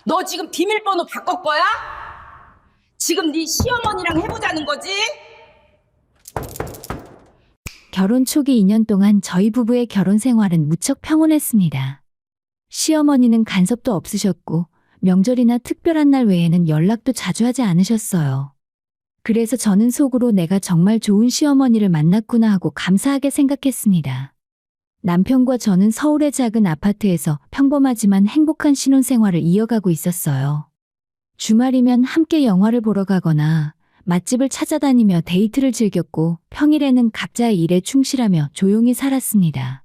너 지금 비밀번호 바꿀 거야? 지금 네 시어머니랑 해보자는 거지? 결혼 초기 2년 동안 저희 부부의 결혼 생활은 무척 평온했습니다. 시어머니는 간섭도 없으셨고 명절이나 특별한 날 외에는 연락도 자주 하지 않으셨어요. 그래서 저는 속으로 내가 정말 좋은 시어머니를 만났구나 하고 감사하게 생각했습니다. 남편과 저는 서울의 작은 아파트에서 평범하지만 행복한 신혼생활을 이어가고 있었어요. 주말이면 함께 영화를 보러 가거나 맛집을 찾아다니며 데이트를 즐겼고 평일에는 각자의 일에 충실하며 조용히 살았습니다.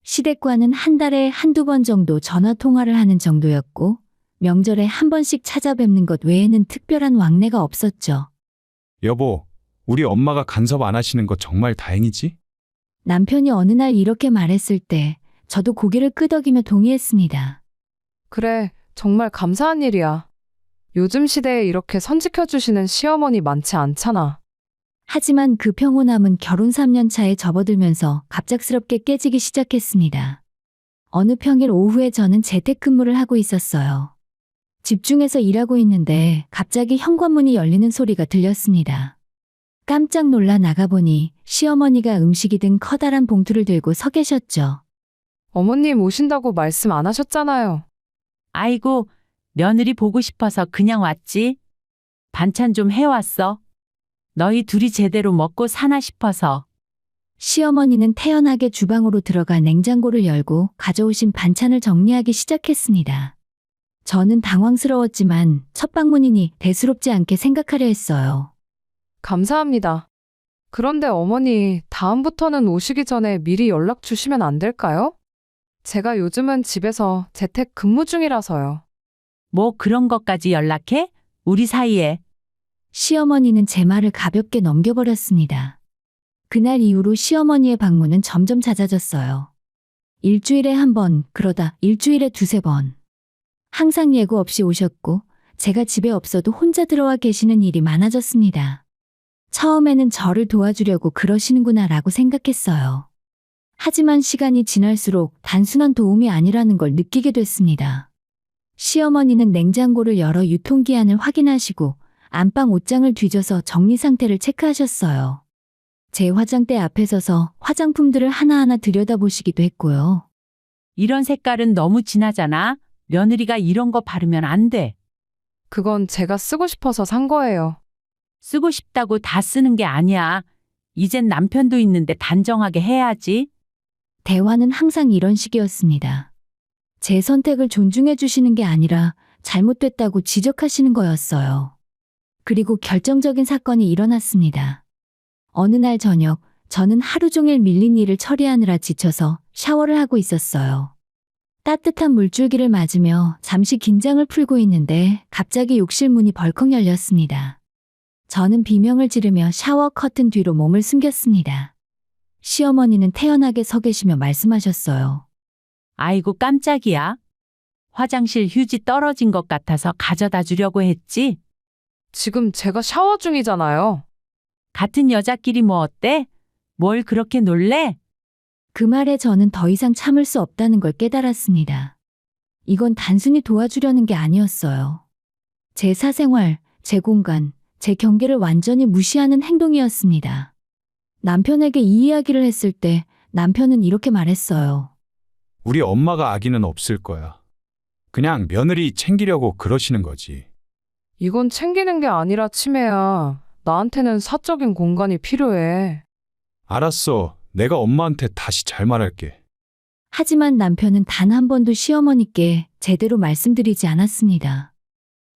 시댁과는 한 달에 한두 번 정도 전화 통화를 하는 정도였고 명절에 한 번씩 찾아뵙는 것 외에는 특별한 왕래가 없었죠. 여보, 우리 엄마가 간섭 안 하시는 거 정말 다행이지? 남편이 어느 날 이렇게 말했을 때 저도 고개를 끄덕이며 동의했습니다. 그래, 정말 감사한 일이야. 요즘 시대에 이렇게 선지켜주시는 시어머니 많지 않잖아. 하지만 그 평온함은 결혼 3년 차에 접어들면서 갑작스럽게 깨지기 시작했습니다. 어느 평일 오후에 저는 재택근무를 하고 있었어요. 집중해서 일하고 있는데 갑자기 현관문이 열리는 소리가 들렸습니다. 깜짝 놀라 나가보니 시어머니가 음식이 든 커다란 봉투를 들고 서 계셨죠. 어머님 오신다고 말씀 안 하셨잖아요. 아이고, 며느리 보고 싶어서 그냥 왔지. 반찬 좀 해왔어. 너희 둘이 제대로 먹고 사나 싶어서. 시어머니는 태연하게 주방으로 들어가 냉장고를 열고 가져오신 반찬을 정리하기 시작했습니다. 저는 당황스러웠지만 첫 방문이니 대수롭지 않게 생각하려 했어요. 감사합니다. 그런데 어머니, 다음부터는 오시기 전에 미리 연락 주시면 안 될까요? 제가 요즘은 집에서 재택 근무 중이라서요. 뭐 그런 것까지 연락해? 우리 사이에. 시어머니는 제 말을 가볍게 넘겨버렸습니다. 그날 이후로 시어머니의 방문은 점점 잦아졌어요. 일주일에 한 번, 그러다 일주일에 두세 번. 항상 예고 없이 오셨고 제가 집에 없어도 혼자 들어와 계시는 일이 많아졌습니다. 처음에는 저를 도와주려고 그러시는구나 라고 생각했어요. 하지만 시간이 지날수록 단순한 도움이 아니라는 걸 느끼게 됐습니다. 시어머니는 냉장고를 열어 유통기한을 확인하시고 안방 옷장을 뒤져서 정리 상태를 체크하셨어요. 제 화장대 앞에 서서 화장품들을 하나하나 들여다보시기도 했고요. 이런 색깔은 너무 진하잖아. 며느리가 이런 거 바르면 안 돼. 그건 제가 쓰고 싶어서 산 거예요. 쓰고 싶다고 다 쓰는 게 아니야. 이젠 남편도 있는데 단정하게 해야지. 대화는 항상 이런 식이었습니다. 제 선택을 존중해 주시는 게 아니라 잘못됐다고 지적하시는 거였어요. 그리고 결정적인 사건이 일어났습니다. 어느 날 저녁, 저는 하루 종일 밀린 일을 처리하느라 지쳐서 샤워를 하고 있었어요. 따뜻한 물줄기를 맞으며 잠시 긴장을 풀고 있는데 갑자기 욕실 문이 벌컥 열렸습니다. 저는 비명을 지르며 샤워 커튼 뒤로 몸을 숨겼습니다. 시어머니는 태연하게 서 계시며 말씀하셨어요. 아이고 깜짝이야. 화장실 휴지 떨어진 것 같아서 가져다 주려고 했지. 지금 제가 샤워 중이잖아요. 같은 여자끼리 뭐 어때? 뭘 그렇게 놀래? 그 말에 저는 더 이상 참을 수 없다는 걸 깨달았습니다. 이건 단순히 도와주려는 게 아니었어요. 제 사생활, 제 공간, 제 경계를 완전히 무시하는 행동이었습니다. 남편에게 이 이야기를 했을 때 남편은 이렇게 말했어요. 우리 엄마가 악의는 없을 거야. 그냥 며느리 챙기려고 그러시는 거지. 이건 챙기는 게 아니라 침해야. 나한테는 사적인 공간이 필요해. 알았어. 내가 엄마한테 다시 잘 말할게. 하지만 남편은 단 한 번도 시어머니께 제대로 말씀드리지 않았습니다.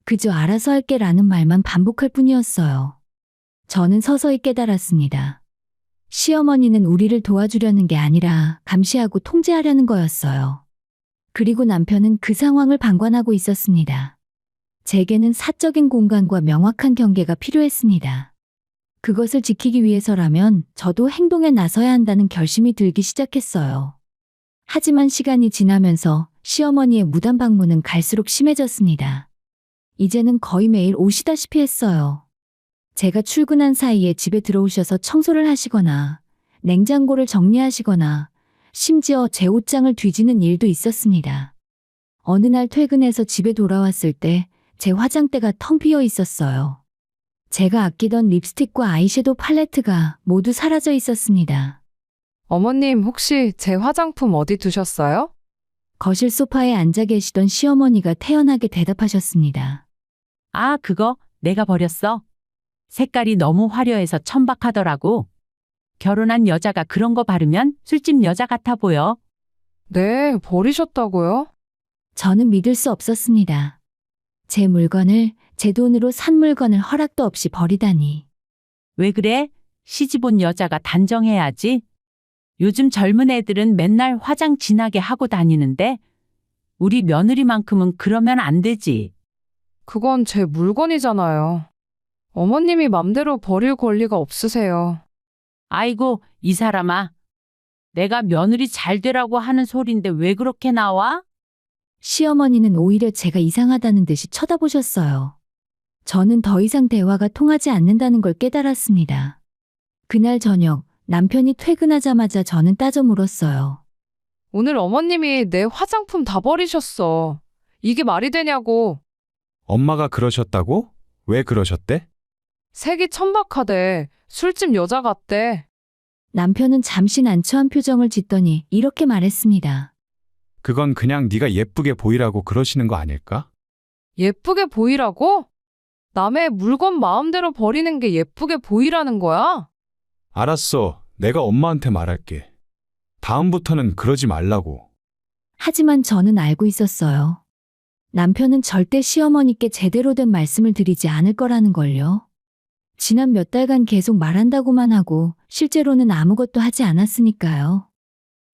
그저 알아서 할게라는 말만 반복할 뿐이었어요. 저는 서서히 깨달았습니다. 시어머니는 우리를 도와주려는 게 아니라 감시하고 통제하려는 거였어요. 그리고 남편은 그 상황을 방관하고 있었습니다. 제게는 사적인 공간과 명확한 경계가 필요했습니다. 그것을 지키기 위해서라면 저도 행동에 나서야 한다는 결심이 들기 시작했어요. 하지만 시간이 지나면서 시어머니의 무단 방문은 갈수록 심해졌습니다. 이제는 거의 매일 오시다시피 했어요. 제가 출근한 사이에 집에 들어오셔서 청소를 하시거나 냉장고를 정리하시거나 심지어 제 옷장을 뒤지는 일도 있었습니다. 어느 날 퇴근해서 집에 돌아왔을 때 제 화장대가 텅 비어 있었어요. 제가 아끼던 립스틱과 아이섀도우 팔레트가 모두 사라져 있었습니다. 어머님, 혹시 제 화장품 어디 두셨어요? 거실 소파에 앉아 계시던 시어머니가 태연하게 대답하셨습니다. 아, 그거 내가 버렸어. 색깔이 너무 화려해서 천박하더라고. 결혼한 여자가 그런 거 바르면 술집 여자 같아 보여. 네, 버리셨다고요? 저는 믿을 수 없었습니다. 제 물건을, 제 돈으로 산 물건을 허락도 없이 버리다니. 왜 그래? 시집 온 여자가 단정해야지. 요즘 젊은 애들은 맨날 화장 진하게 하고 다니는데 우리 며느리만큼은 그러면 안 되지. 그건 제 물건이잖아요. 어머님이 맘대로 버릴 권리가 없으세요. 아이고, 이 사람아. 내가 며느리 잘 되라고 하는 소린데 왜 그렇게 나와? 시어머니는 오히려 제가 이상하다는 듯이 쳐다보셨어요. 저는 더 이상 대화가 통하지 않는다는 걸 깨달았습니다. 그날 저녁 남편이 퇴근하자마자 저는 따져 물었어요. 오늘 어머님이 내 화장품 다 버리셨어. 이게 말이 되냐고. 엄마가 그러셨다고? 왜 그러셨대? 색이 천박하대. 술집 여자 같대. 남편은 잠시 난처한 표정을 짓더니 이렇게 말했습니다. 그건 그냥 네가 예쁘게 보이라고 그러시는 거 아닐까? 예쁘게 보이라고? 남의 물건 마음대로 버리는 게 예쁘게 보이라는 거야? 알았어. 내가 엄마한테 말할게. 다음부터는 그러지 말라고. 하지만 저는 알고 있었어요. 남편은 절대 시어머니께 제대로 된 말씀을 드리지 않을 거라는 걸요. 지난 몇 달간 계속 말한다고만 하고 실제로는 아무것도 하지 않았으니까요.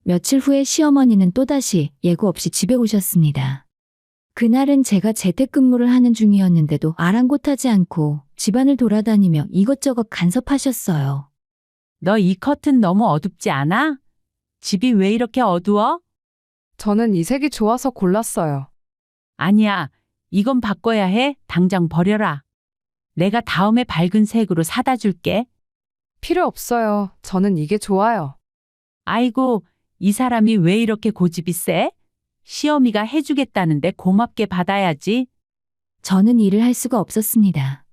며칠 후에 시어머니는 또다시 예고 없이 집에 오셨습니다. 그날은 제가 재택근무를 하는 중이었는데도 아랑곳하지 않고 집안을 돌아다니며 이것저것 간섭하셨어요. 너 이 커튼 너무 어둡지 않아? 집이 왜 이렇게 어두워? 저는 이 색이 좋아서 골랐어요. 아니야. 이건 바꿔야 해. 당장 버려라. 내가 다음에 밝은 색으로 사다 줄게. 필요 없어요. 저는 이게 좋아요. 아이고, 이 사람이 왜 이렇게 고집이 세? 시어미가 해주겠다는데 고맙게 받아야지. 저는 일을 할 수가 없었습니다.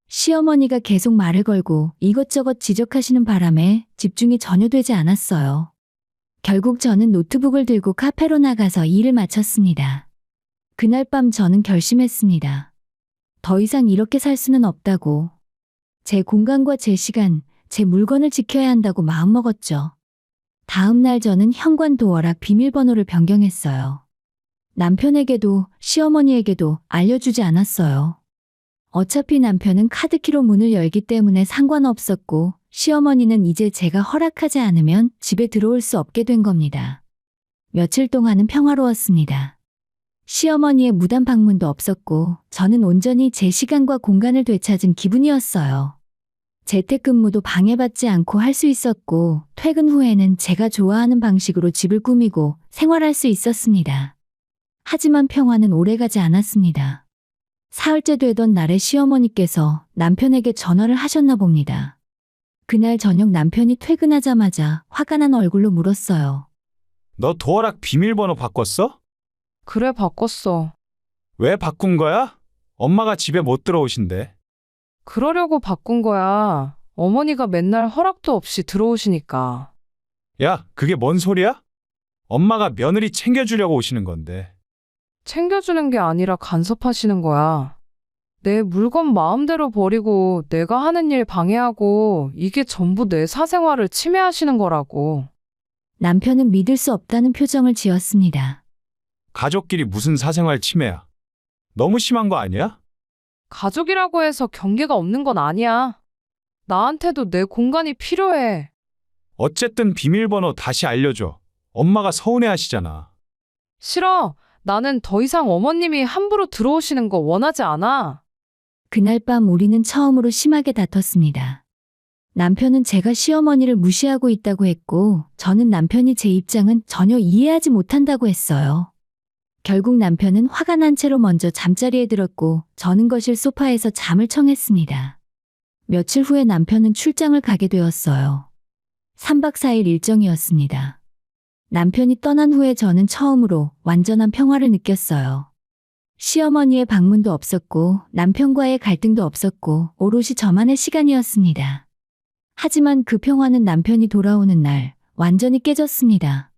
시어머니가 계속 말을 걸고 이것저것 지적하시는 바람에 집중이 전혀 되지 않았어요. 결국 저는 노트북을 들고 카페로 나가서 일을 마쳤습니다. 그날 밤 저는 결심했습니다. 더 이상 이렇게 살 수는 없다고. 제 공간과 제 시간, 제 물건을 지켜야 한다고 마음먹었죠. 다음 날 저는 현관 도어락 비밀번호를 변경했어요. 남편에게도 시어머니에게도 알려주지 않았어요. 어차피 남편은 카드키로 문을 열기 때문에 상관없었고 시어머니는 이제 제가 허락하지 않으면 집에 들어올 수 없게 된 겁니다. 며칠 동안은 평화로웠습니다. 시어머니의 무단 방문도 없었고 저는 온전히 제 시간과 공간을 되찾은 기분이었어요. 재택근무도 방해받지 않고 할 수 있었고 퇴근 후에는 제가 좋아하는 방식으로 집을 꾸미고 생활할 수 있었습니다. 하지만 평화는 오래가지 않았습니다. 사흘째 되던 날에 시어머니께서 남편에게 전화를 하셨나 봅니다. 그날 저녁 남편이 퇴근하자마자 화가 난 얼굴로 물었어요. 너 도어락 비밀번호 바꿨어? 그래, 바꿨어. 왜 바꾼 거야? 엄마가 집에 못 들어오신대. 그러려고 바꾼 거야. 어머니가 맨날 허락도 없이 들어오시니까. 야, 그게 뭔 소리야? 엄마가 며느리 챙겨주려고 오시는 건데. 챙겨주는 게 아니라 간섭하시는 거야. 내 물건 마음대로 버리고 내가 하는 일 방해하고 이게 전부 내 사생활을 침해하시는 거라고. 남편은 믿을 수 없다는 표정을 지었습니다. 가족끼리 무슨 사생활 침해야. 너무 심한 거 아니야? 가족이라고 해서 경계가 없는 건 아니야. 나한테도 내 공간이 필요해. 어쨌든 비밀번호 다시 알려줘. 엄마가 서운해하시잖아. 싫어. 나는 더 이상 어머님이 함부로 들어오시는 거 원하지 않아. 그날 밤 우리는 처음으로 심하게 다퉜습니다. 남편은 제가 시어머니를 무시하고 있다고 했고 저는 남편이 제 입장은 전혀 이해하지 못한다고 했어요. 결국 남편은 화가 난 채로 먼저 잠자리에 들었고 저는 거실 소파에서 잠을 청했습니다. 며칠 후에 남편은 출장을 가게 되었어요. 3박 4일 일정이었습니다. 남편이 떠난 후에 저는 처음으로 완전한 평화를 느꼈어요. 시어머니의 방문도 없었고 남편과의 갈등도 없었고 오롯이 저만의 시간이었습니다. 하지만 그 평화는 남편이 돌아오는 날 완전히 깨졌습니다.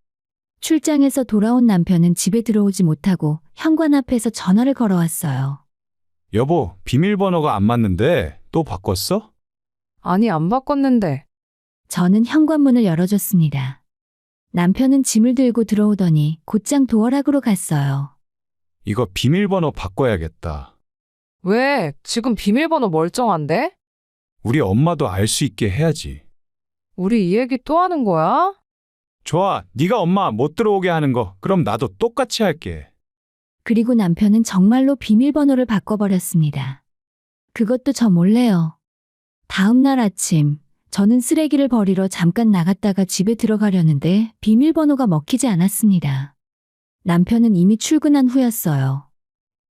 출장에서 돌아온 남편은 집에 들어오지 못하고 현관 앞에서 전화를 걸어왔어요. 여보, 비밀번호가 안 맞는데 또 바꿨어? 아니, 안 바꿨는데. 저는 현관문을 열어줬습니다. 남편은 짐을 들고 들어오더니 곧장 도어락으로 갔어요. 이거 비밀번호 바꿔야겠다. 왜? 지금 비밀번호 멀쩡한데? 우리 엄마도 알 수 있게 해야지. 우리 이 얘기 또 하는 거야? 좋아, 네가 엄마 못 들어오게 하는 거 그럼 나도 똑같이 할게. 그리고 남편은 정말로 비밀번호를 바꿔버렸습니다. 그것도 저 몰래요. 다음 날 아침, 저는 쓰레기를 버리러 잠깐 나갔다가 집에 들어가려는데 비밀번호가 먹히지 않았습니다. 남편은 이미 출근한 후였어요.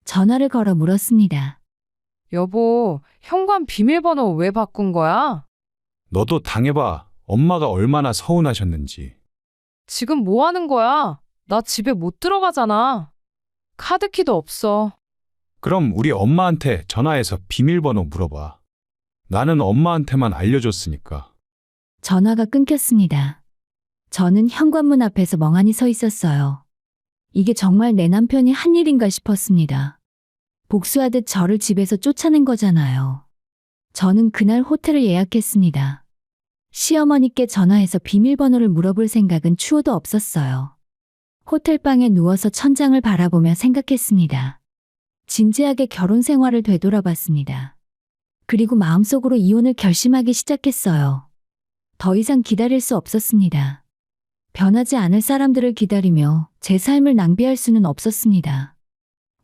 전화를 걸어 물었습니다. 여보, 현관 비밀번호 왜 바꾼 거야? 너도 당해봐. 엄마가 얼마나 서운하셨는지. 지금 뭐 하는 거야? 나 집에 못 들어가잖아. 카드키도 없어. 그럼 우리 엄마한테 전화해서 비밀번호 물어봐. 나는 엄마한테만 알려줬으니까. 전화가 끊겼습니다. 저는 현관문 앞에서 멍하니 서 있었어요. 이게 정말 내 남편이 한 일인가 싶었습니다. 복수하듯 저를 집에서 쫓아낸 거잖아요. 저는 그날 호텔을 예약했습니다. 시어머니께 전화해서 비밀번호를 물어볼 생각은 추호도 없었어요. 호텔방에 누워서 천장을 바라보며 생각했습니다. 진지하게 결혼 생활을 되돌아봤습니다. 그리고 마음속으로 이혼을 결심하기 시작했어요. 더 이상 기다릴 수 없었습니다. 변하지 않을 사람들을 기다리며 제 삶을 낭비할 수는 없었습니다.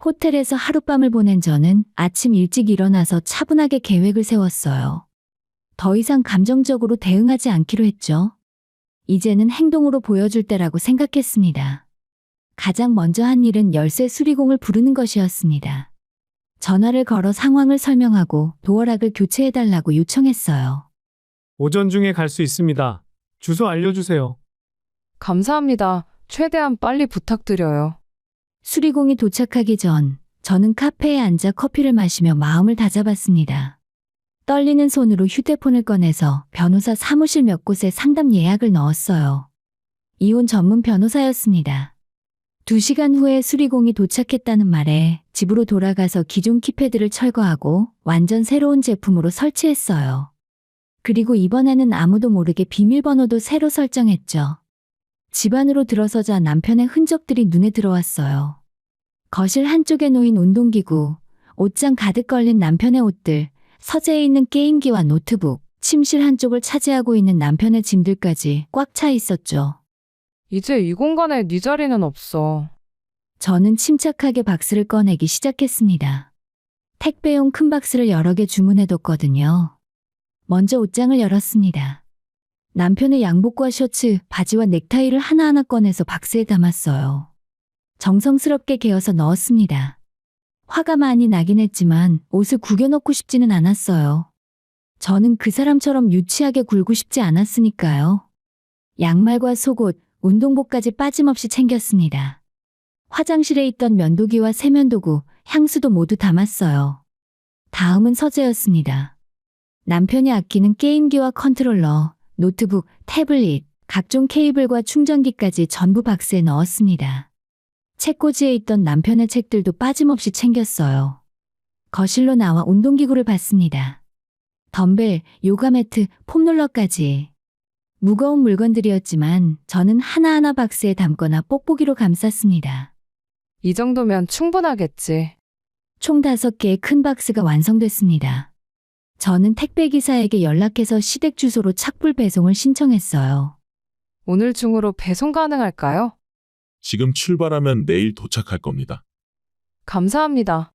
호텔에서 하룻밤을 보낸 저는 아침 일찍 일어나서 차분하게 계획을 세웠어요. 더 이상 감정적으로 대응하지 않기로 했죠. 이제는 행동으로 보여줄 때라고 생각했습니다. 가장 먼저 한 일은 열쇠 수리공을 부르는 것이었습니다. 전화를 걸어 상황을 설명하고 도어락을 교체해달라고 요청했어요. 오전 중에 갈 수 있습니다. 주소 알려주세요. 감사합니다. 최대한 빨리 부탁드려요. 수리공이 도착하기 전 저는 카페에 앉아 커피를 마시며 마음을 다잡았습니다. 떨리는 손으로 휴대폰을 꺼내서 변호사 사무실 몇 곳에 상담 예약을 넣었어요. 이혼 전문 변호사였습니다. 2시간 후에 수리공이 도착했다는 말에 집으로 돌아가서 기존 키패드를 철거하고 완전 새로운 제품으로 설치했어요. 그리고 이번에는 아무도 모르게 비밀번호도 새로 설정했죠. 집 안으로 들어서자 남편의 흔적들이 눈에 들어왔어요. 거실 한쪽에 놓인 운동기구, 옷장 가득 걸린 남편의 옷들, 서재에 있는 게임기와 노트북, 침실 한쪽을 차지하고 있는 남편의 짐들까지 꽉 차 있었죠. 이제 이 공간에 네 자리는 없어. 저는 침착하게 박스를 꺼내기 시작했습니다. 택배용 큰 박스를 여러 개 주문해뒀거든요. 먼저 옷장을 열었습니다. 남편의 양복과 셔츠, 바지와 넥타이를 하나하나 꺼내서 박스에 담았어요. 정성스럽게 개어서 넣었습니다. 화가 많이 나긴 했지만 옷을 구겨넣고 싶지는 않았어요. 저는 그 사람처럼 유치하게 굴고 싶지 않았으니까요. 양말과 속옷, 운동복까지 빠짐없이 챙겼습니다. 화장실에 있던 면도기와 세면도구, 향수도 모두 담았어요. 다음은 서재였습니다. 남편이 아끼는 게임기와 컨트롤러, 노트북, 태블릿, 각종 케이블과 충전기까지 전부 박스에 넣었습니다. 책꽂이에 있던 남편의 책들도 빠짐없이 챙겼어요. 거실로 나와 운동기구를 봤습니다. 덤벨, 요가매트, 폼롤러까지. 무거운 물건들이었지만 저는 하나하나 박스에 담거나 뽁뽁이로 감쌌습니다. 이 정도면 충분하겠지. 총 5개의 큰 박스가 완성됐습니다. 저는 택배기사에게 연락해서 시댁 주소로 착불 배송을 신청했어요. 오늘 중으로 배송 가능할까요? 지금 출발하면 내일 도착할 겁니다. 감사합니다.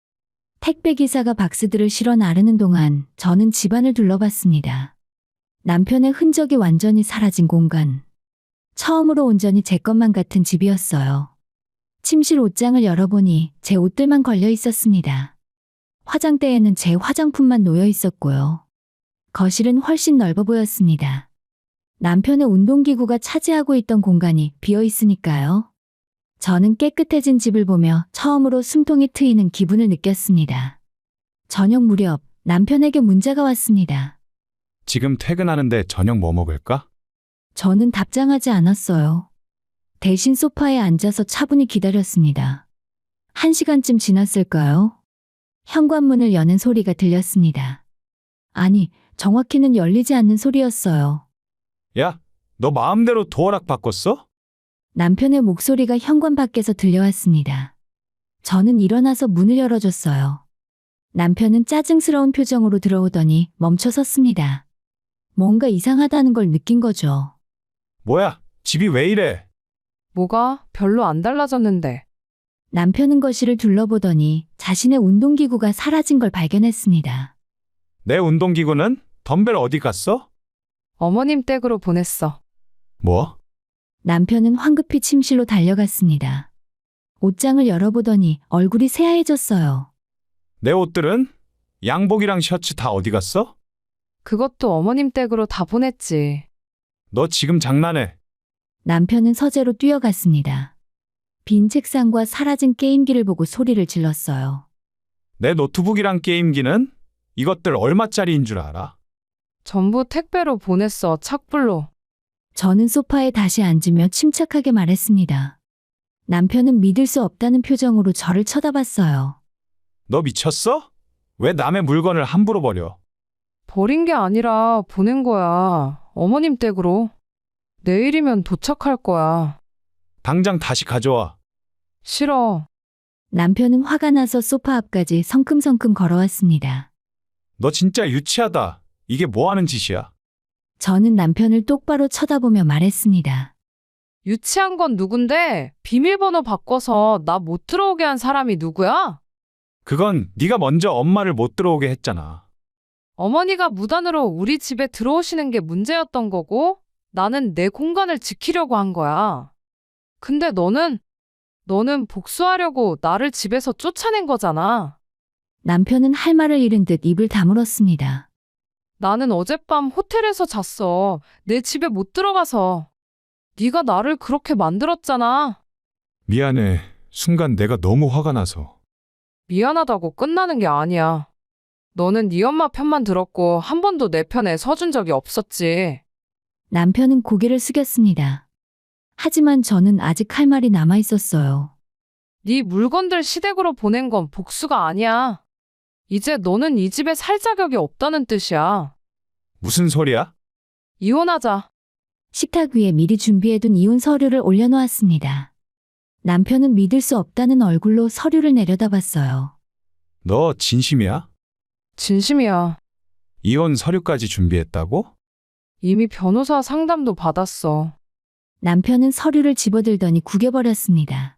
택배기사가 박스들을 실어 나르는 동안 저는 집안을 둘러봤습니다. 남편의 흔적이 완전히 사라진 공간. 처음으로 온전히 제 것만 같은 집이었어요. 침실 옷장을 열어보니 제 옷들만 걸려 있었습니다. 화장대에는 제 화장품만 놓여 있었고요. 거실은 훨씬 넓어 보였습니다. 남편의 운동기구가 차지하고 있던 공간이 비어 있으니까요. 저는 깨끗해진 집을 보며 처음으로 숨통이 트이는 기분을 느꼈습니다. 저녁 무렵 남편에게 문자가 왔습니다. 지금 퇴근하는데 저녁 뭐 먹을까? 저는 답장하지 않았어요. 대신 소파에 앉아서 차분히 기다렸습니다. 1시간쯤 지났을까요? 현관문을 여는 소리가 들렸습니다. 아니, 정확히는 열리지 않는 소리였어요. 야, 너 마음대로 도어락 바꿨어? 남편의 목소리가 현관 밖에서 들려왔습니다. 저는 일어나서 문을 열어줬어요. 남편은 짜증스러운 표정으로 들어오더니 멈춰 섰습니다. 뭔가 이상하다는 걸 느낀 거죠. 뭐야, 집이 왜 이래? 뭐가 별로 안 달라졌는데. 남편은 거실을 둘러보더니 자신의 운동기구가 사라진 걸 발견했습니다. 내 운동기구는? 덤벨 어디 갔어? 어머님 댁으로 보냈어. 뭐? 남편은 황급히 침실로 달려갔습니다. 옷장을 열어보더니 얼굴이 새하얘졌어요. 내 옷들은? 양복이랑 셔츠 다 어디 갔어? 그것도 어머님 댁으로 다 보냈지. 너 지금 장난해. 남편은 서재로 뛰어갔습니다. 빈 책상과 사라진 게임기를 보고 소리를 질렀어요. 내 노트북이랑 게임기는? 이것들 얼마짜리인 줄 알아? 전부 택배로 보냈어, 착불로. 저는 소파에 다시 앉으며 침착하게 말했습니다. 남편은 믿을 수 없다는 표정으로 저를 쳐다봤어요. 너 미쳤어? 왜 남의 물건을 함부로 버려? 버린 게 아니라 보낸 거야. 어머님 댁으로. 내일이면 도착할 거야. 당장 다시 가져와. 싫어. 남편은 화가 나서 소파 앞까지 성큼성큼 걸어왔습니다. 너 진짜 유치하다. 이게 뭐 하는 짓이야? 저는 남편을 똑바로 쳐다보며 말했습니다. 유치한 건 누군데? 비밀번호 바꿔서 나 못 들어오게 한 사람이 누구야? 그건 네가 먼저 엄마를 못 들어오게 했잖아. 어머니가 무단으로 우리 집에 들어오시는 게 문제였던 거고, 나는 내 공간을 지키려고 한 거야. 근데 너는 복수하려고 나를 집에서 쫓아낸 거잖아. 남편은 할 말을 잃은 듯 입을 다물었습니다. 나는 어젯밤 호텔에서 잤어. 내 집에 못 들어가서. 네가 나를 그렇게 만들었잖아. 미안해. 순간 내가 너무 화가 나서. 미안하다고 끝나는 게 아니야. 너는 네 엄마 편만 들었고 한 번도 내 편에 서준 적이 없었지. 남편은 고개를 숙였습니다. 하지만 저는 아직 할 말이 남아 있었어요. 네 물건들 시댁으로 보낸 건 복수가 아니야. 이제 너는 이 집에 살 자격이 없다는 뜻이야. 무슨 소리야? 이혼하자. 식탁 위에 미리 준비해둔 이혼 서류를 올려놓았습니다. 남편은 믿을 수 없다는 얼굴로 서류를 내려다봤어요. 너 진심이야? 진심이야. 이혼 서류까지 준비했다고? 이미 변호사 상담도 받았어. 남편은 서류를 집어들더니 구겨버렸습니다.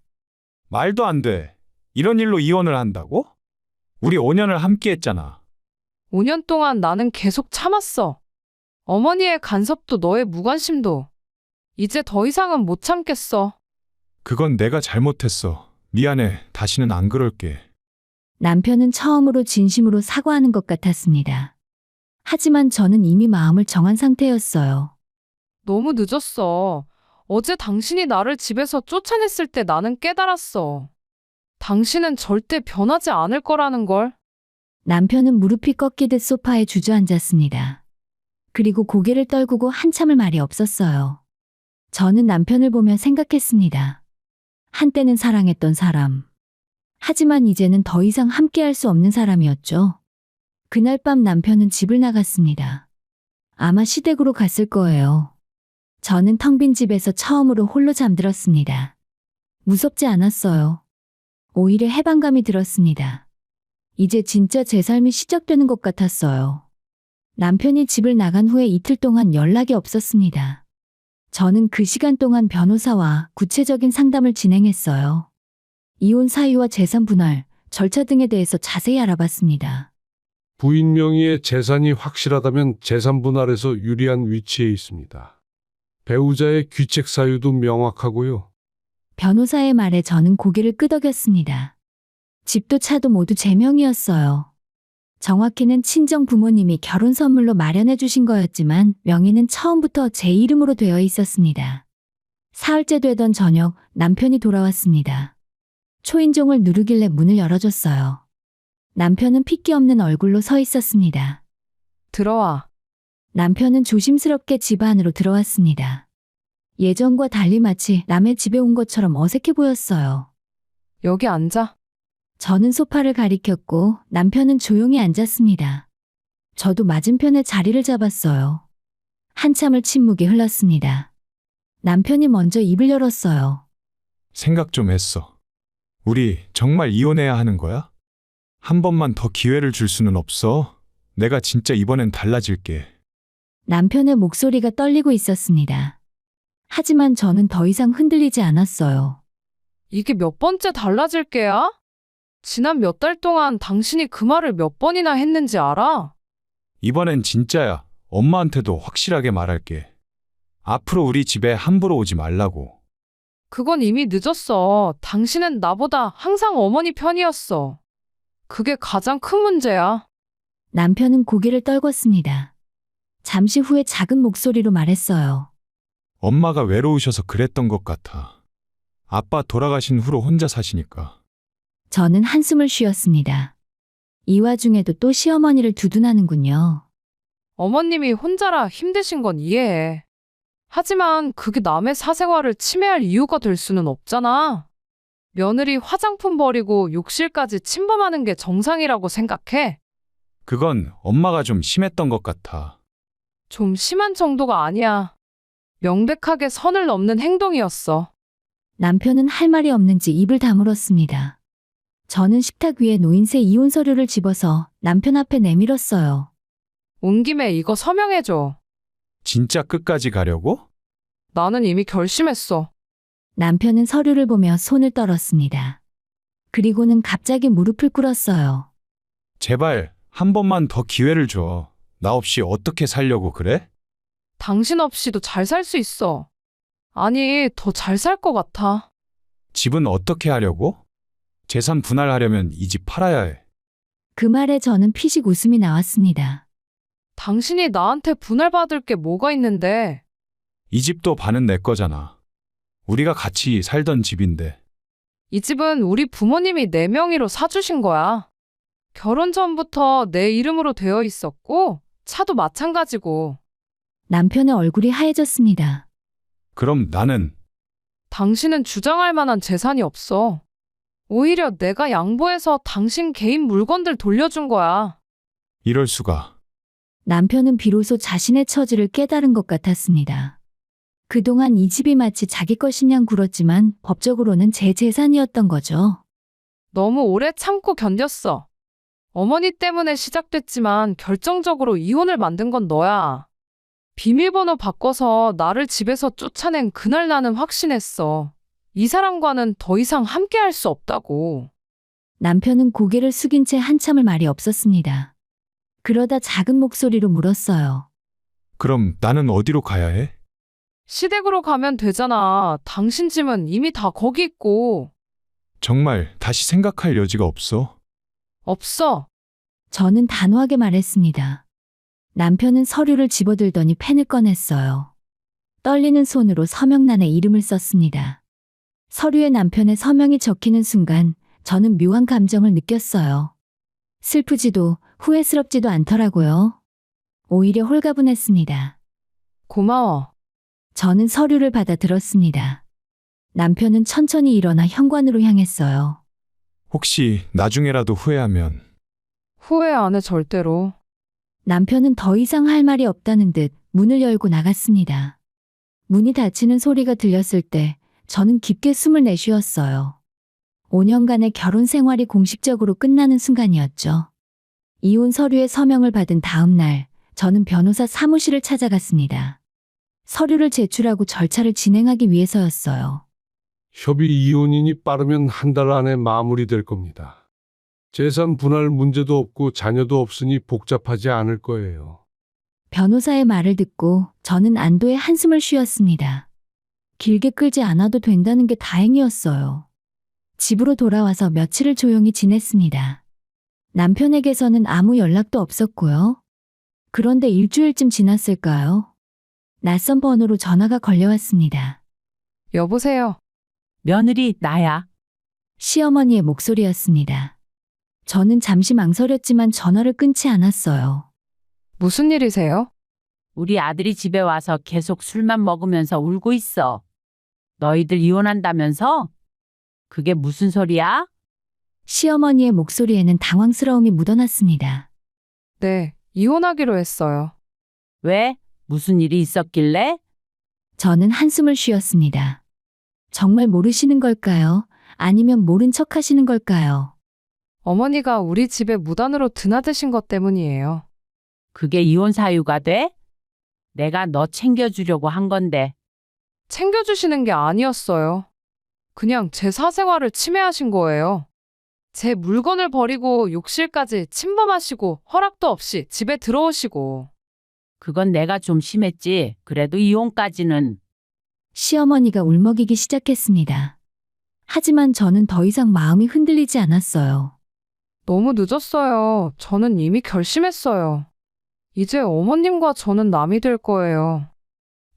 말도 안 돼. 이런 일로 이혼을 한다고? 우리 5년을 함께 했잖아. 5년 동안 나는 계속 참았어. 어머니의 간섭도 너의 무관심도. 이제 더 이상은 못 참겠어. 그건 내가 잘못했어. 미안해. 다시는 안 그럴게. 남편은 처음으로 진심으로 사과하는 것 같았습니다. 하지만 저는 이미 마음을 정한 상태였어요. 너무 늦었어. 어제 당신이 나를 집에서 쫓아냈을 때 나는 깨달았어. 당신은 절대 변하지 않을 거라는 걸. 남편은 무릎이 꺾이듯 소파에 주저앉았습니다. 그리고 고개를 떨구고 한참을 말이 없었어요. 저는 남편을 보며 생각했습니다. 한때는 사랑했던 사람. 하지만 이제는 더 이상 함께할 수 없는 사람이었죠. 그날 밤 남편은 집을 나갔습니다. 아마 시댁으로 갔을 거예요. 저는 텅 빈 집에서 처음으로 홀로 잠들었습니다. 무섭지 않았어요. 오히려 해방감이 들었습니다. 이제 진짜 제 삶이 시작되는 것 같았어요. 남편이 집을 나간 후에 이틀 동안 연락이 없었습니다. 저는 그 시간 동안 변호사와 구체적인 상담을 진행했어요. 이혼 사유와 재산 분할, 절차 등에 대해서 자세히 알아봤습니다. 부인 명의의 재산이 확실하다면 재산 분할에서 유리한 위치에 있습니다. 배우자의 귀책 사유도 명확하고요. 변호사의 말에 저는 고개를 끄덕였습니다. 집도 차도 모두 제 명이었어요. 정확히는 친정 부모님이 결혼 선물로 마련해 주신 거였지만 명의는 처음부터 제 이름으로 되어 있었습니다. 사흘째 되던 저녁 남편이 돌아왔습니다. 초인종을 누르길래 문을 열어줬어요. 남편은 핏기 없는 얼굴로 서 있었습니다. 들어와. 남편은 조심스럽게 집 안으로 들어왔습니다. 예전과 달리 마치 남의 집에 온 것처럼 어색해 보였어요. 여기 앉아. 저는 소파를 가리켰고 남편은 조용히 앉았습니다. 저도 맞은편에 자리를 잡았어요. 한참을 침묵이 흘렀습니다. 남편이 먼저 입을 열었어요. 생각 좀 했어. 우리 정말 이혼해야 하는 거야? 한 번만 더 기회를 줄 수는 없어. 내가 진짜 이번엔 달라질게. 남편의 목소리가 떨리고 있었습니다. 하지만 저는 더 이상 흔들리지 않았어요. 이게 몇 번째 달라질 게야? 지난 몇 달 동안 당신이 그 말을 몇 번이나 했는지 알아? 이번엔 진짜야. 엄마한테도 확실하게 말할게. 앞으로 우리 집에 함부로 오지 말라고. 그건 이미 늦었어. 당신은 나보다 항상 어머니 편이었어. 그게 가장 큰 문제야. 남편은 고개를 떨궜습니다. 잠시 후에 작은 목소리로 말했어요. 엄마가 외로우셔서 그랬던 것 같아. 아빠 돌아가신 후로 혼자 사시니까. 저는 한숨을 쉬었습니다. 이 와중에도 또 시어머니를 두둔하는군요. 어머님이 혼자라 힘드신 건 이해해. 하지만 그게 남의 사생활을 침해할 이유가 될 수는 없잖아. 며느리 화장품 버리고 욕실까지 침범하는 게 정상이라고 생각해. 그건 엄마가 좀 심했던 것 같아. 좀 심한 정도가 아니야. 명백하게 선을 넘는 행동이었어. 남편은 할 말이 없는지 입을 다물었습니다. 저는 식탁 위에 놓인 새 이혼 서류를 집어서 남편 앞에 내밀었어요. 온 김에 이거 서명해줘. 진짜 끝까지 가려고? 나는 이미 결심했어. 남편은 서류를 보며 손을 떨었습니다. 그리고는 갑자기 무릎을 꿇었어요. 제발 한 번만 더 기회를 줘. 나 없이 어떻게 살려고 그래? 당신 없이도 잘 살 수 있어. 아니, 더 잘 살 것 같아. 집은 어떻게 하려고? 재산 분할하려면 이 집 팔아야 해. 그 말에 저는 피식 웃음이 나왔습니다. 당신이 나한테 분할받을 게 뭐가 있는데. 이 집도 반은 내 거잖아. 우리가 같이 살던 집인데. 이 집은 우리 부모님이 내 명의로 사주신 거야. 결혼 전부터 내 이름으로 되어 있었고, 차도 마찬가지고. 남편의 얼굴이 하얘졌습니다. 그럼 나는 당신은 주장할 만한 재산이 없어. 오히려 내가 양보해서 당신 개인 물건들 돌려준 거야. 이럴 수가. 남편은 비로소 자신의 처지를 깨달은 것 같았습니다. 그동안 이 집이 마치 자기 것인 양 굴었지만 법적으로는 제 재산이었던 거죠. 너무 오래 참고 견뎠어. 어머니 때문에 시작됐지만 결정적으로 이혼을 만든 건 너야. 비밀번호 바꿔서 나를 집에서 쫓아낸 그날 나는 확신했어. 이 사람과는 더 이상 함께할 수 없다고. 남편은 고개를 숙인 채 한참을 말이 없었습니다. 그러다 작은 목소리로 물었어요. 그럼 나는 어디로 가야 해? 시댁으로 가면 되잖아. 당신 짐은 이미 다 거기 있고. 정말 다시 생각할 여지가 없어? 없어. 저는 단호하게 말했습니다. 남편은 서류를 집어들더니 펜을 꺼냈어요. 떨리는 손으로 서명란에 이름을 썼습니다. 서류에 남편의 서명이 적히는 순간 저는 묘한 감정을 느꼈어요. 슬프지도 후회스럽지도 않더라고요. 오히려 홀가분했습니다. 고마워. 저는 서류를 받아 들었습니다. 남편은 천천히 일어나 현관으로 향했어요. 혹시 나중에라도 후회하면 후회 안 해 절대로. 남편은 더 이상 할 말이 없다는 듯 문을 열고 나갔습니다. 문이 닫히는 소리가 들렸을 때 저는 깊게 숨을 내쉬었어요. 5년간의 결혼 생활이 공식적으로 끝나는 순간이었죠. 이혼 서류에 서명을 받은 다음 날, 저는 변호사 사무실을 찾아갔습니다. 서류를 제출하고 절차를 진행하기 위해서였어요. 협의 이혼이니 빠르면 한 달 안에 마무리될 겁니다. 재산 분할 문제도 없고 자녀도 없으니 복잡하지 않을 거예요. 변호사의 말을 듣고 저는 안도의 한숨을 쉬었습니다. 길게 끌지 않아도 된다는 게 다행이었어요. 집으로 돌아와서 며칠을 조용히 지냈습니다. 남편에게서는 아무 연락도 없었고요. 그런데 일주일쯤 지났을까요? 낯선 번호로 전화가 걸려왔습니다. 여보세요. 며느리, 나야. 시어머니의 목소리였습니다. 저는 잠시 망설였지만 전화를 끊지 않았어요. 무슨 일이세요? 우리 아들이 집에 와서 계속 술만 먹으면서 울고 있어. 너희들 이혼한다면서? 그게 무슨 소리야? 시어머니의 목소리에는 당황스러움이 묻어났습니다. 네, 이혼하기로 했어요. 왜? 무슨 일이 있었길래? 저는 한숨을 쉬었습니다. 정말 모르시는 걸까요? 아니면 모른 척 하시는 걸까요? 어머니가 우리 집에 무단으로 드나드신 것 때문이에요. 그게 이혼 사유가 돼? 내가 너 챙겨주려고 한 건데. 챙겨주시는 게 아니었어요. 그냥 제 사생활을 침해하신 거예요. 제 물건을 버리고 욕실까지 침범하시고 허락도 없이 집에 들어오시고. 그건 내가 좀 심했지. 그래도 이혼까지는. 시어머니가 울먹이기 시작했습니다. 하지만 저는 더 이상 마음이 흔들리지 않았어요. 너무 늦었어요. 저는 이미 결심했어요. 이제 어머님과 저는 남이 될 거예요.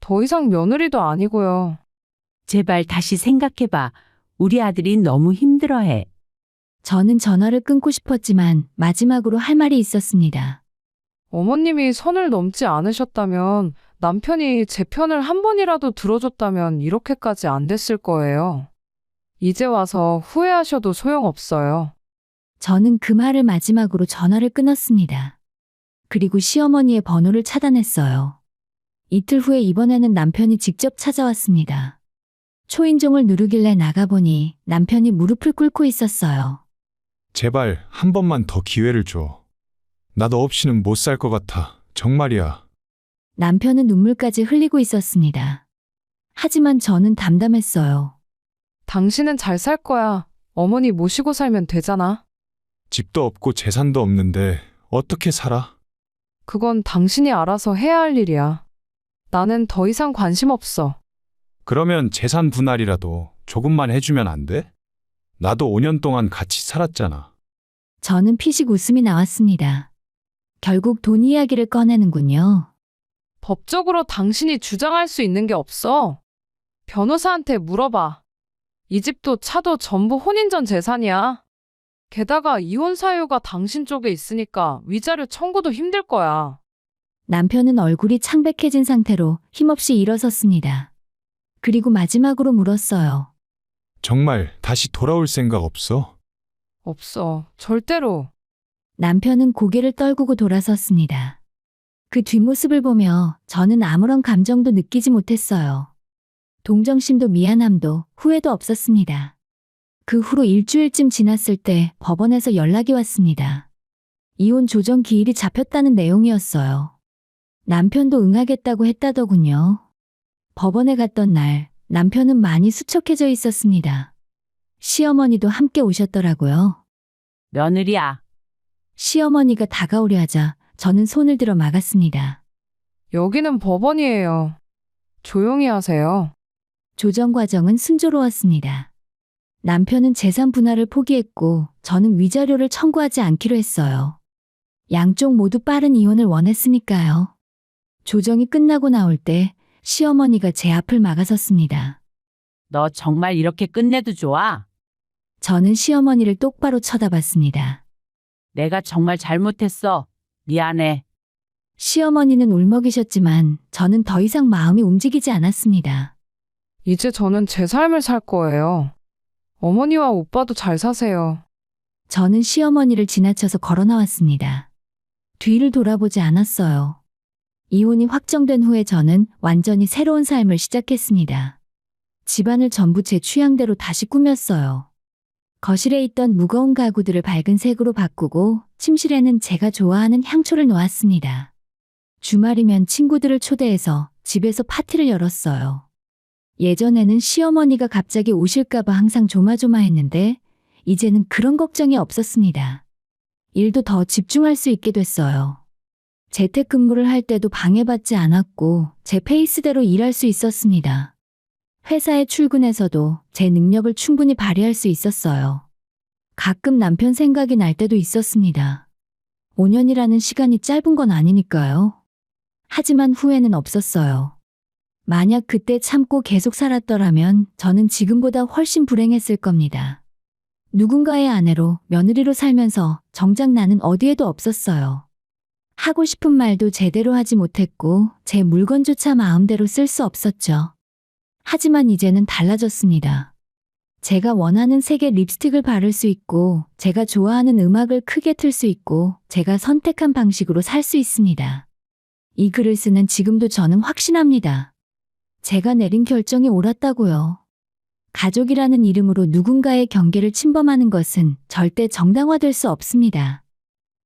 더 이상 며느리도 아니고요. 제발 다시 생각해봐. 우리 아들이 너무 힘들어해. 저는 전화를 끊고 싶었지만 마지막으로 할 말이 있었습니다. 어머님이 선을 넘지 않으셨다면, 남편이 제 편을 한 번이라도 들어줬다면 이렇게까지 안 됐을 거예요. 이제 와서 후회하셔도 소용없어요. 저는 그 말을 마지막으로 전화를 끊었습니다. 그리고 시어머니의 번호를 차단했어요. 이틀 후에 이번에는 남편이 직접 찾아왔습니다. 초인종을 누르길래 나가보니 남편이 무릎을 꿇고 있었어요. 제발 한 번만 더 기회를 줘. 나 너 없이는 못 살 것 같아. 정말이야. 남편은 눈물까지 흘리고 있었습니다. 하지만 저는 담담했어요. 당신은 잘 살 거야. 어머니 모시고 살면 되잖아. 집도 없고 재산도 없는데 어떻게 살아? 그건 당신이 알아서 해야 할 일이야. 나는 더 이상 관심 없어. 그러면 재산 분할이라도 조금만 해주면 안 돼? 나도 5년 동안 같이 살았잖아. 저는 피식 웃음이 나왔습니다. 결국 돈 이야기를 꺼내는군요. 법적으로 당신이 주장할 수 있는 게 없어. 변호사한테 물어봐. 이 집도 차도 전부 혼인 전 재산이야. 게다가 이혼 사유가 당신 쪽에 있으니까 위자료 청구도 힘들 거야. 남편은 얼굴이 창백해진 상태로 힘없이 일어섰습니다. 그리고 마지막으로 물었어요. 정말 다시 돌아올 생각 없어? 없어. 절대로. 남편은 고개를 떨구고 돌아섰습니다. 그 뒷모습을 보며 저는 아무런 감정도 느끼지 못했어요. 동정심도 미안함도 후회도 없었습니다. 그 후로 일주일쯤 지났을 때 법원에서 연락이 왔습니다. 이혼 조정 기일이 잡혔다는 내용이었어요. 남편도 응하겠다고 했다더군요. 법원에 갔던 날 남편은 많이 수척해져 있었습니다. 시어머니도 함께 오셨더라고요. 며느리야. 시어머니가 다가오려 하자 저는 손을 들어 막았습니다. 여기는 법원이에요. 조용히 하세요. 조정 과정은 순조로웠습니다. 남편은 재산 분할을 포기했고 저는 위자료를 청구하지 않기로 했어요. 양쪽 모두 빠른 이혼을 원했으니까요. 조정이 끝나고 나올 때 시어머니가 제 앞을 막아섰습니다. 너 정말 이렇게 끝내도 좋아? 저는 시어머니를 똑바로 쳐다봤습니다. 내가 정말 잘못했어. 미안해. 시어머니는 울먹이셨지만 저는 더 이상 마음이 움직이지 않았습니다. 이제 저는 제 삶을 살 거예요. 어머니와 오빠도 잘 사세요. 저는 시어머니를 지나쳐서 걸어 나왔습니다. 뒤를 돌아보지 않았어요. 이혼이 확정된 후에 저는 완전히 새로운 삶을 시작했습니다. 집안을 전부 제 취향대로 다시 꾸몄어요. 거실에 있던 무거운 가구들을 밝은 색으로 바꾸고 침실에는 제가 좋아하는 향초를 놓았습니다. 주말이면 친구들을 초대해서 집에서 파티를 열었어요. 예전에는 시어머니가 갑자기 오실까봐 항상 조마조마했는데 이제는 그런 걱정이 없었습니다. 일도 더 집중할 수 있게 됐어요. 재택근무를 할 때도 방해받지 않았고 제 페이스대로 일할 수 있었습니다. 회사에 출근해서도 제 능력을 충분히 발휘할 수 있었어요. 가끔 남편 생각이 날 때도 있었습니다. 5년이라는 시간이 짧은 건 아니니까요. 하지만 후회는 없었어요. 만약 그때 참고 계속 살았더라면 저는 지금보다 훨씬 불행했을 겁니다. 누군가의 아내로, 며느리로 살면서 정작 나는 어디에도 없었어요. 하고 싶은 말도 제대로 하지 못했고 제 물건조차 마음대로 쓸 수 없었죠. 하지만 이제는 달라졌습니다. 제가 원하는 색의 립스틱을 바를 수 있고 제가 좋아하는 음악을 크게 틀 수 있고 제가 선택한 방식으로 살 수 있습니다. 이 글을 쓰는 지금도 저는 확신합니다. 제가 내린 결정이 옳았다고요. 가족이라는 이름으로 누군가의 경계를 침범하는 것은 절대 정당화될 수 없습니다.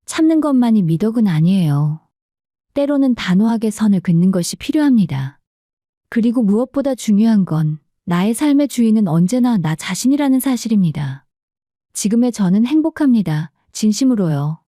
참는 것만이 미덕은 아니에요. 때로는 단호하게 선을 긋는 것이 필요합니다. 그리고 무엇보다 중요한 건 나의 삶의 주인은 언제나 나 자신이라는 사실입니다. 지금의 저는 행복합니다. 진심으로요.